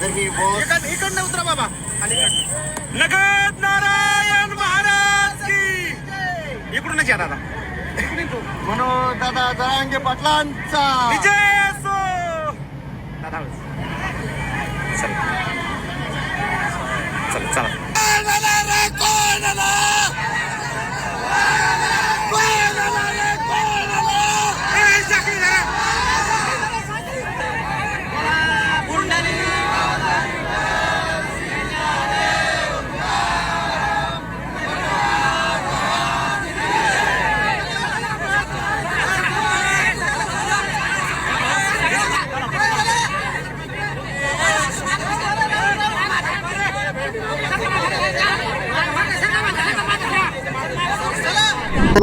ही बोट इकडनं उतरा बाबा नगद नारायण महाराज की इकडूनच या दादा मनोज दादा जरांगे पाटलांचा विजय असो दादा चला चला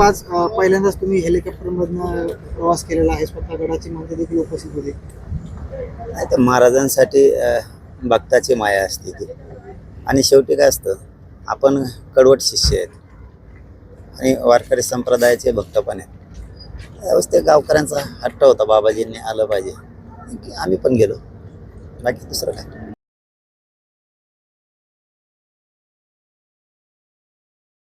आज पहिल्यांदाच तुम्ही हेलिकॉप्टरमधनं प्रवास केलेला आहे, स्वतः गडाची माणसं देखील उपस्थित होती. नाही तर महाराजांसाठी भक्ताची माया असते ती. आणि शेवटी काय असतं, आपण कडवट शिष्य आहेत आणि वारकरी संप्रदायाचे भक्त पण आहेत. त्यावेळेस ते गावकऱ्यांचा हट्ट होता, बाबाजींनी आलं पाहिजे, आम्ही पण गेलो, बाकी दुसरं काय.